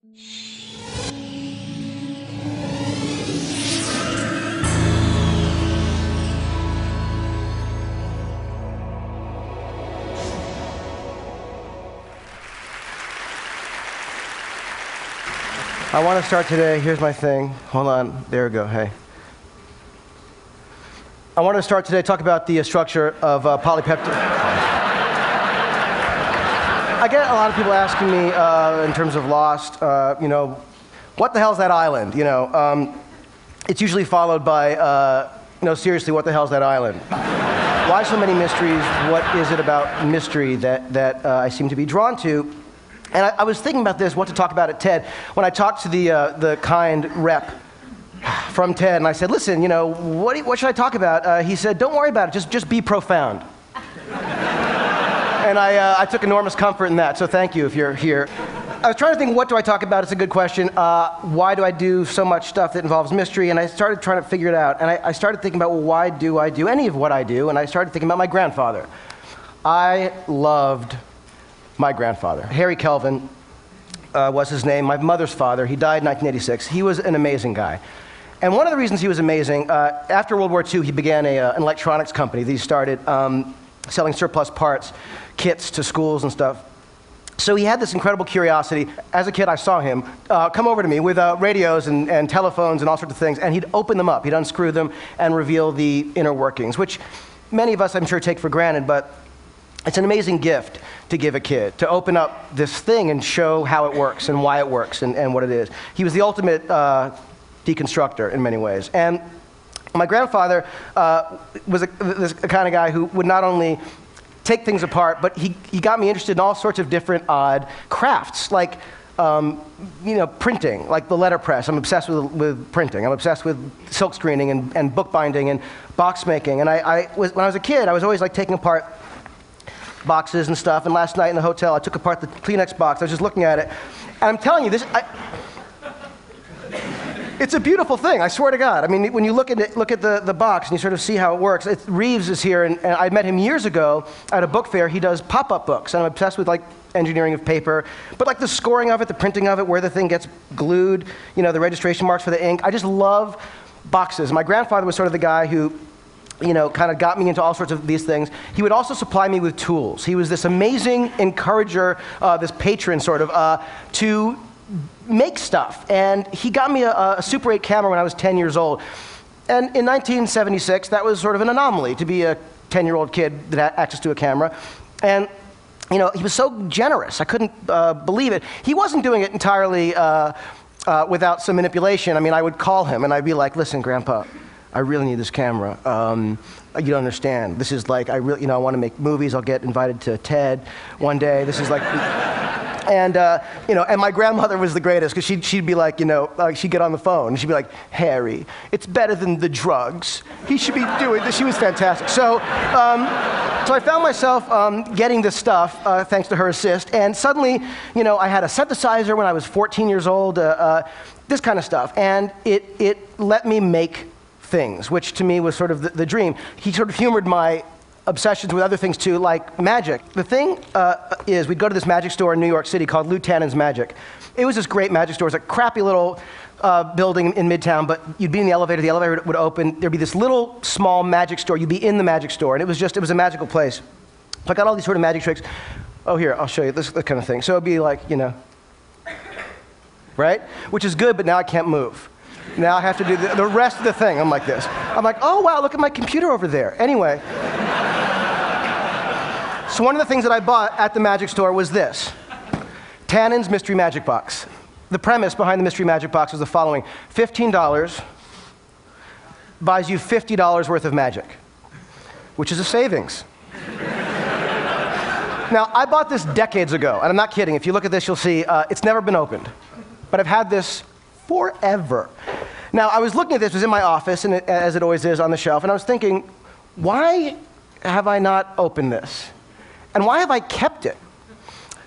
I want to start today, here's my thing. Hold on, there we go, hey. I want to start today, talk about the structure of polypeptide. I get a lot of people asking me, in terms of Lost, you know, what the hell's that island? You know, it's usually followed by, you know, seriously, what the hell's that island? Why so many mysteries? What is it about mystery that I seem to be drawn to? And I was thinking about this, what to talk about at TED, when I talked to the kind rep from TED, and I said, listen, you know, what should I talk about? He said, don't worry about it, just be profound. And I took enormous comfort in that, so thank you if you're here. I was trying to think, what do I talk about? It's a good question. Why do I do so much stuff that involves mystery? And I started trying to figure it out. And I started thinking about, well, why do I do any of what I do? And I started thinking about my grandfather. I loved my grandfather. Harry Kelvin was his name, my mother's father. He died in 1986. He was an amazing guy. And one of the reasons he was amazing, after World War II, he began an electronics company that he started selling surplus parts, kits to schools and stuff. So he had this incredible curiosity. As a kid, I saw him come over to me with radios and telephones and all sorts of things, and he'd open them up. He'd unscrew them and reveal the inner workings, which many of us, I'm sure, take for granted, but it's an amazing gift to give a kid, to open up this thing and show how it works and why it works and what it is. He was the ultimate deconstructor in many ways. And my grandfather was this kind of guy who would not only take things apart, but he got me interested in all sorts of different odd crafts, like you know, printing, like the letterpress. I'm obsessed with printing. I'm obsessed with silk screening and bookbinding and box making. And when I was a kid, I was always like taking apart boxes and stuff, and last night in the hotel I took apart the Kleenex box. I was just looking at it, and I'm telling you, it's a beautiful thing, I swear to God. I mean, when you look at the box and you sort of see how it works. Reeves is here, and I met him years ago at a book fair. He does pop-up books, and I'm obsessed with like engineering of paper, but like the scoring of it, the printing of it, where the thing gets glued, you know, the registration marks for the ink. I just love boxes. My grandfather was sort of the guy who, you know, kind of got me into all sorts of these things. He would also supply me with tools. He was this amazing encourager, this patron sort of, to make stuff. And he got me a Super 8 camera when I was 10 years old. And in 1976, that was sort of an anomaly to be a 10-year-old kid that had access to a camera. And, you know, he was so generous. I couldn't believe it. He wasn't doing it entirely without some manipulation. I mean, I would call him and I'd be like, listen, Grandpa, I really need this camera. You don't understand. This is like, I want to make movies. I'll get invited to TED one day. This is like, and you know, and my grandmother was the greatest because she'd be like, you know, she'd get on the phone and she'd be like, Harry, it's better than the drugs. He should be doing this. She was fantastic. So, so I found myself getting this stuff thanks to her assist, and suddenly, you know, I had a synthesizer when I was 14 years old. This kind of stuff, and it let me make things, which to me was sort of the dream. He sort of humored my obsessions with other things too, like magic. The thing is, we'd go to this magic store in New York City called Lou Tannen's Magic. It was this great magic store. It was a crappy little building in Midtown, but you'd be in the elevator would open, there'd be this little small magic store, you'd be in the magic store, and it was a magical place. So I got all these sort of magic tricks. Oh, here, I'll show you this kind of thing. So it'd be like, you know, right? Which is good, but now I can't move. Now I have to do the rest of the thing. I'm like this. I'm like, oh, wow, look at my computer over there. Anyway. So one of the things that I bought at the magic store was this. Tannen's Mystery Magic Box. The premise behind the Mystery Magic Box was the following. $15 buys you $50 worth of magic, which is a savings. Now, I bought this decades ago, and I'm not kidding. If you look at this, you'll see it's never been opened. But I've had this forever. Now, I was looking at this, it was in my office, and as it always is, on the shelf, and I was thinking, why have I not opened this? And why have I kept it?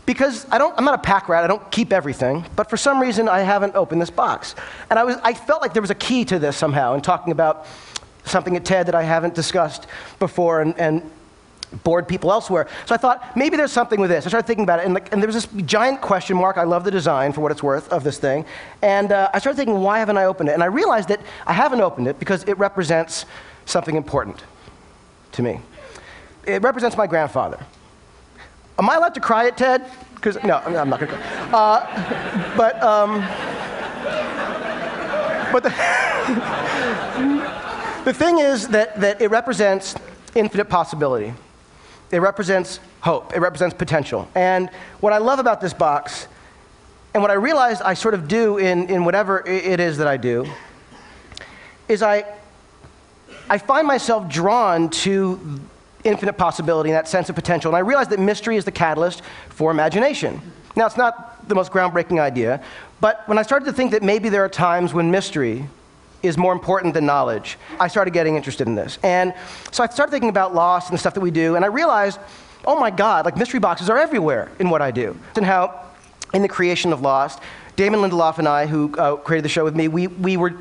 Because I'm not a pack rat, I don't keep everything, but for some reason I haven't opened this box. And I felt like there was a key to this somehow, in talking about something at TED that I haven't discussed before, and bored people elsewhere. So I thought, maybe there's something with this. I started thinking about it, and there was this giant question mark. I love the design, for what it's worth, of this thing. And I started thinking, why haven't I opened it? And I realized that I haven't opened it because it represents something important to me. It represents my grandfather. Am I allowed to cry at TED? Because no, I'm not going to cry. But the thing is that it represents infinite possibility. It represents hope. It represents potential. And what I love about this box, and what I realized I sort of do in whatever it is that I do, is I find myself drawn to infinite possibility and that sense of potential. And I realized that mystery is the catalyst for imagination. Now, it's not the most groundbreaking idea, but when I started to think that maybe there are times when mystery is more important than knowledge, I started getting interested in this. And so I started thinking about Lost and the stuff that we do, and I realized, oh my God, like mystery boxes are everywhere in what I do. And how, in the creation of Lost, Damon Lindelof and I, who created the show with me, we were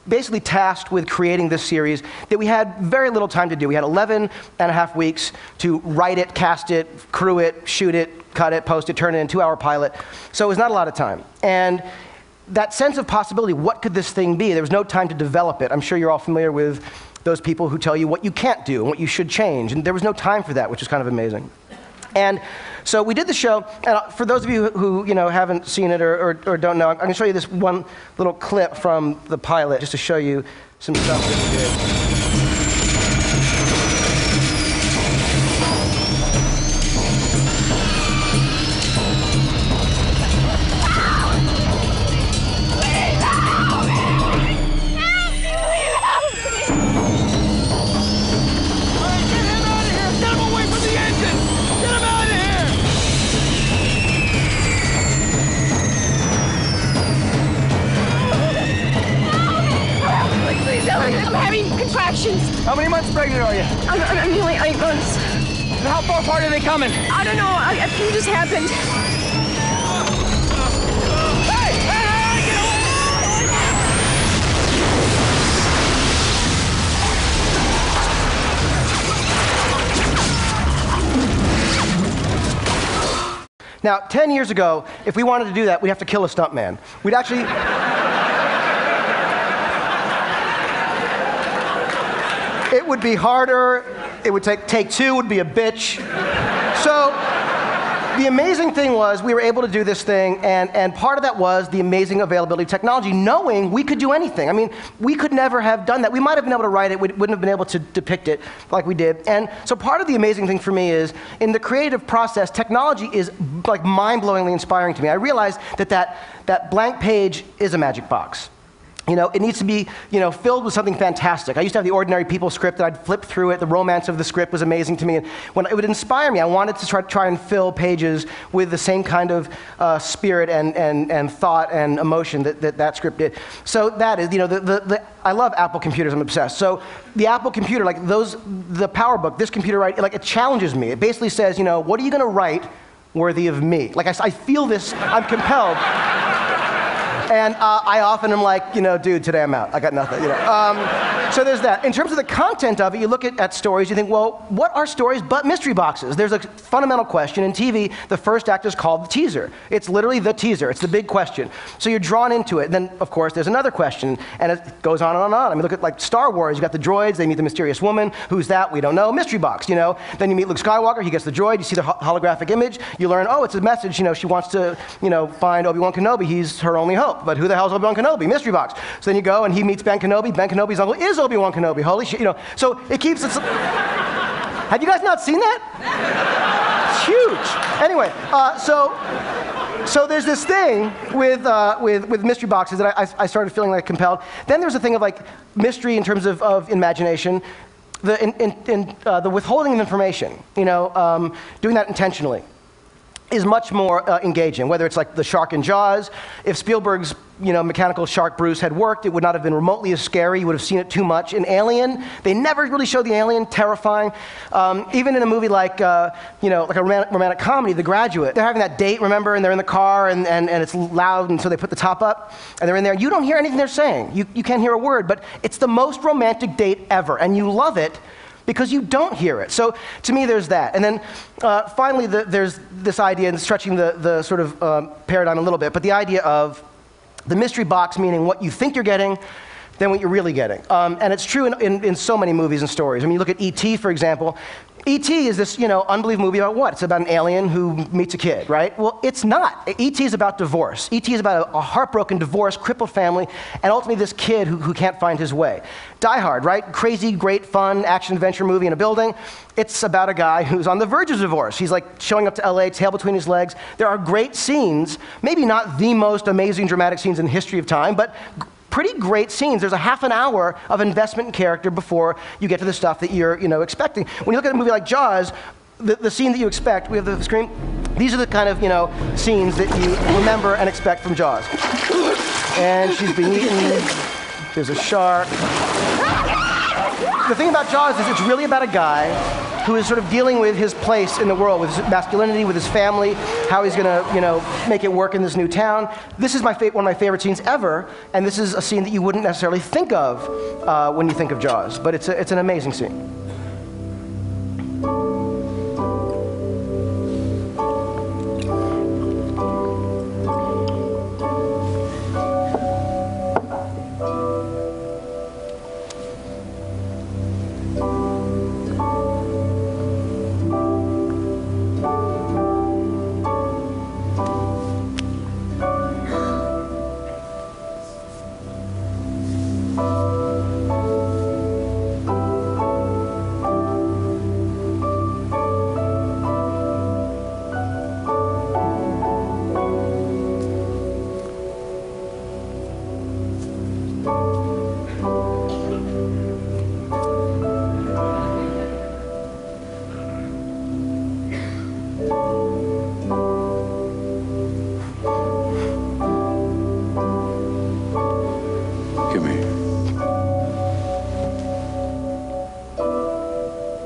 basically tasked with creating this series that we had very little time to do. We had 11 and a half weeks to write it, cast it, crew it, shoot it, cut it, post it, turn it in, 2-hour pilot. So it was not a lot of time. And that sense of possibility, what could this thing be? There was no time to develop it. I'm sure you're all familiar with those people who tell you what you can't do and what you should change. And there was no time for that, which is kind of amazing. And so we did the show, and for those of you who haven't seen it or don't know, I'm going to show you this one little clip from the pilot just to show you some stuff that we did. I'm having contractions. How many months pregnant are you? I'm nearly 8 months. And how far apart are they coming? I don't know. A few just happened. Hey! Hey! Get away! Now, 10 years ago, if we wanted to do that, we'd have to kill a stuntman. We'd actually... It would be harder. It would take two would be a bitch. So the amazing thing was we were able to do this thing, and part of that was the amazing availability of technology, knowing we could do anything. I mean, we could never have done that. We might have been able to write it, we wouldn't have been able to depict it like we did. And so part of the amazing thing for me is, in the creative process, technology is like mind-blowingly inspiring to me. I realized that blank page is a magic box. It needs to be, filled with something fantastic. I used to have the Ordinary People script that I'd flip through it. The romance of the script was amazing to me. And when it would inspire me, I wanted to try and fill pages with the same kind of spirit and thought and emotion that script did. So that is, I love Apple computers. I'm obsessed. So the Apple computer, like the PowerBook, this computer, right, like it challenges me. It basically says, what are you going to write worthy of me? Like I feel this, I'm compelled. And I often am like, dude, today I'm out. I got nothing. So there's that. In terms of the content of it, you look at stories, you think, well, what are stories but mystery boxes? There's a fundamental question. In TV, the first act is called the teaser. It's literally the teaser. It's the big question. So you're drawn into it. Then, of course, there's another question, and it goes on and on and on. I mean, look at like Star Wars. You got the droids. They meet the mysterious woman. Who's that? We don't know. Mystery box. Then you meet Luke Skywalker. He gets the droid. You see the holographic image. You learn, oh, it's a message. She wants to, find Obi-Wan Kenobi. He's her only hope. But who the hell is Obi-Wan Kenobi? Mystery box. So then you go and he meets Ben Kenobi. Ben Kenobi's uncle is Obi-Wan Kenobi. Holy shit, So it keeps it. Have you guys not seen that? It's huge. Anyway, so there's this thing with mystery boxes that I started feeling like compelled. Then there's a thing of like mystery in terms of imagination, the withholding of information. Doing that intentionally is much more engaging, whether it's like the shark in Jaws. If Spielberg's mechanical shark Bruce had worked, it would not have been remotely as scary. You would have seen it too much. In Alien, they never really showed the alien, terrifying. Even in a movie like a romantic comedy, The Graduate, they're having that date, remember, and they're in the car, and it's loud, and so they put the top up, and they're in there. You don't hear anything they're saying. You can't hear a word, but it's the most romantic date ever, and you love it because you don't hear it. So to me, there's that. And then finally, there's this idea, and stretching the sort of paradigm a little bit, but the idea of the mystery box, meaning what you think you're getting than what you're really getting. And it's true in so many movies and stories. I mean, you look at E.T., for example. E.T. is this, unbelievable movie about what? It's about an alien who meets a kid, right? Well, it's not. E.T. is about divorce. E.T. is about a heartbroken, divorced, crippled family, and ultimately this kid who can't find his way. Die Hard, right? Crazy, great, fun, action-adventure movie in a building. It's about a guy who's on the verge of divorce. He's like showing up to L.A., tail between his legs. There are great scenes, maybe not the most amazing dramatic scenes in the history of time, but pretty great scenes. There's a half an hour of investment in character before you get to the stuff that you're expecting. When you look at a movie like Jaws, the scene that you expect, we have the screen, these are the kind of scenes that you remember and expect from Jaws. And she's being eaten, there's a shark. The thing about Jaws is it's really about a guy who is sort of dealing with his place in the world, with his masculinity, with his family, how he's gonna, make it work in this new town. This is one of my favorite scenes ever, and this is a scene that you wouldn't necessarily think of when you think of Jaws, but it's an amazing scene.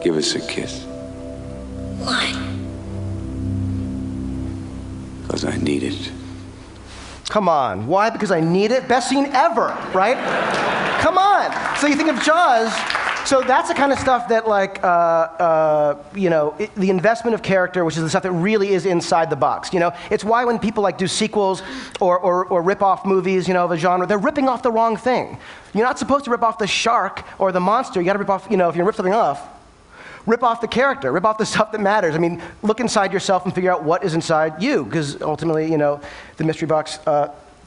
Give us a kiss. Why? Because I need it. Come on. Why? Because I need it? Best scene ever, right? Come on. So you think of Jaws. So that's the kind of stuff that, the investment of character, which is the stuff that really is inside the box. It's why when people do sequels or rip off movies, of a genre, they're ripping off the wrong thing. You're not supposed to rip off the shark or the monster. You got to rip off, if you're going to rip something off, rip off the character, rip off the stuff that matters. I mean, look inside yourself and figure out what is inside you, because ultimately, the mystery box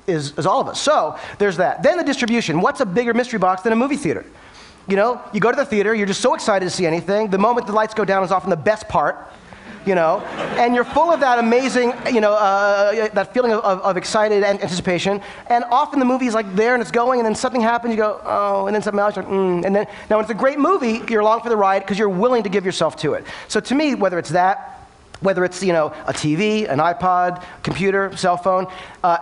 is all of us. So there's that. Then the distribution. What's a bigger mystery box than a movie theater? You go to the theater, you're just so excited to see anything. The moment the lights go down is often the best part, and you're full of that amazing, that feeling of excited anticipation. And often the movie's there and it's going, and then something happens, you go, oh, and then something else, you're like, and then, now when it's a great movie, you're along for the ride because you're willing to give yourself to it. So to me, whether it's that, whether it's, a TV, an iPod, computer, cell phone.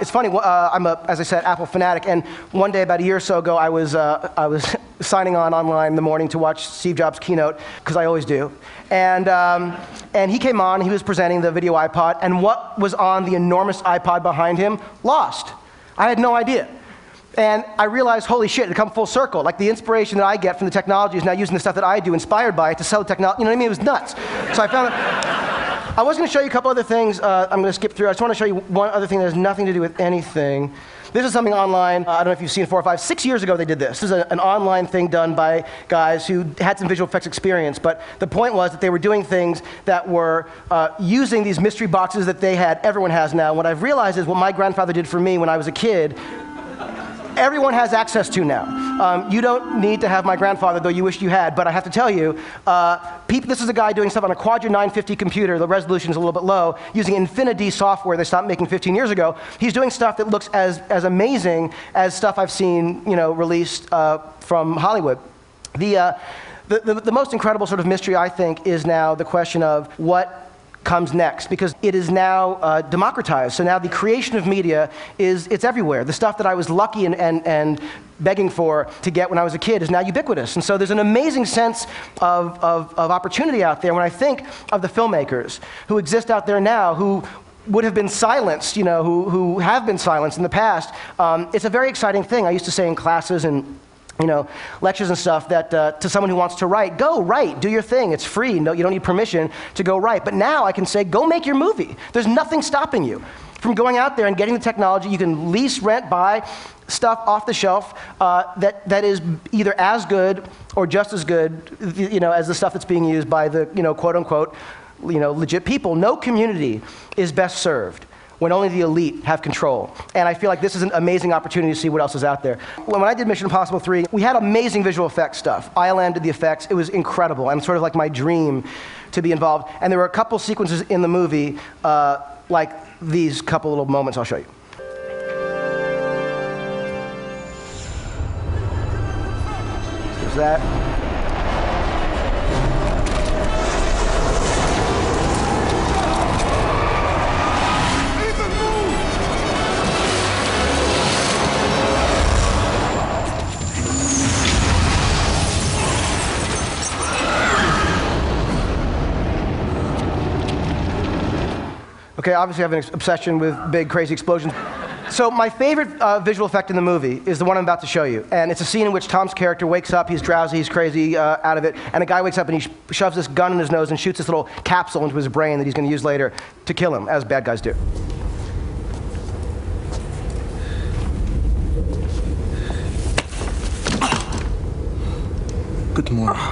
It's funny, I'm as I said, Apple fanatic, and one day about a year or so ago, I was signing on online in the morning to watch Steve Jobs' keynote, because I always do. And he came on, he was presenting the video iPod, and what was on the enormous iPod behind him? Lost. I had no idea. And I realized, holy shit, it had come full circle. The inspiration that I get from the technology is now using the stuff that I do, inspired by it, to sell the technology. You know what I mean? It was nuts. So I found I was going to show you a couple other things. I'm going to skip through. I just want to show you one other thing that has nothing to do with anything. This is something online. I don't know if you've seen 4 or 5. 6 years ago they did this. This is an online thing done by guys who had some visual effects experience. But the point was that they were doing things that were using these mystery boxes that they had, everyone has now. And what I've realized is what my grandfather did for me when I was a kid, everyone has access to now. You don't need to have my grandfather, though you wish you had, but I have to tell you, this is a guy doing stuff on a Quadra 950 computer. The resolution is a little bit low, using Infinity software they stopped making 15 years ago. He's doing stuff that looks as amazing as stuff I've seen, released from Hollywood. The most incredible sort of mystery, I think, is now the question of what comes next, because it is now democratized. So now the creation of media it's everywhere. The stuff that I was lucky and begging for to get when I was a kid is now ubiquitous. And so there's an amazing sense of opportunity out there when I think of the filmmakers who exist out there now who would have been silenced, who have been silenced in the past. It's a very exciting thing. I used to say in classes and lectures and stuff that to someone who wants to write, go write, do your thing, it's free, no, you don't need permission to go write. But now I can say, go make your movie. There's nothing stopping you from going out there and getting the technology. You can lease, rent, buy stuff off the shelf that is either as good or just as good, as the stuff that's being used by the, quote unquote, legit people. No community is best served when only the elite have control. And I feel like this is an amazing opportunity to see what else is out there. When I did Mission Impossible 3, we had amazing visual effects stuff. ILM did the effects. It was incredible, and sort of like my dream to be involved. And there were a couple sequences in the movie, like these couple little moments I'll show you. There's that. Okay, obviously I have an obsession with big, crazy explosions. So my favorite visual effect in the movie is the one I'm about to show you. And it's a scene in which Tom's character wakes up, he's drowsy, he's crazy, out of it, and a guy wakes up and he shoves this gun in his nose and shoots this little capsule into his brain that he's going to use later to kill him, as bad guys do. Good morning.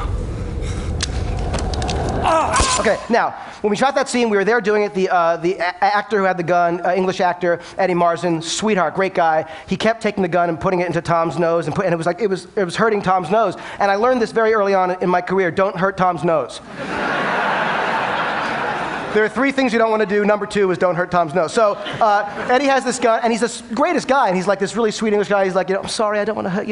Okay, now, when we shot that scene, we were there doing it. The actor who had the gun, English actor, Eddie Marsan, sweetheart, great guy. He kept taking the gun and putting it into Tom's nose, and it was like it was hurting Tom's nose. And I learned this very early on in my career: don't hurt Tom's nose. There are 3 things you don't want to do. Number 2 is don't hurt Tom's nose. So Eddie has this gun, and he's the greatest guy, and he's like this really sweet English guy. He's like, I'm sorry, I don't want to hurt,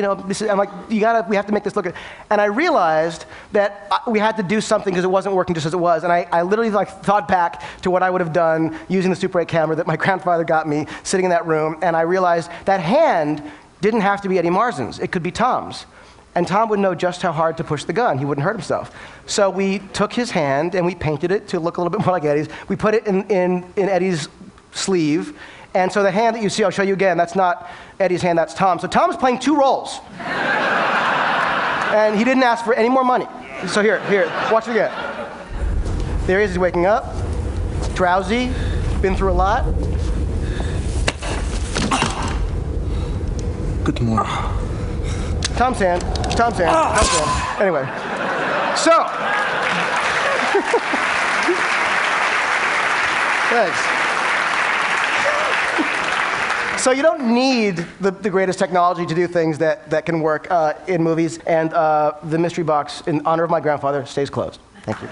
I'm like, we have to make this look good. And I realized that we had to do something because it wasn't working just as it was. And I literally thought back to what I would have done using the Super 8 camera that my grandfather got me sitting in that room, and I realized that hand didn't have to be Eddie Marsan's. It could be Tom's. And Tom would know just how hard to push the gun. He wouldn't hurt himself. So we took his hand and we painted it to look a little bit more like Eddie's. We put it in Eddie's sleeve. And so the hand that you see, I'll show you again, that's not Eddie's hand, that's Tom. So Tom's playing 2 roles. And he didn't ask for any more money. So here, watch it again. There he is, he's waking up, drowsy, been through a lot. Good morning. Tom's hand. Anyway, so. Thanks. So you don't need the greatest technology to do things that can work in movies, and the mystery box, in honor of my grandfather, stays closed. Thank you.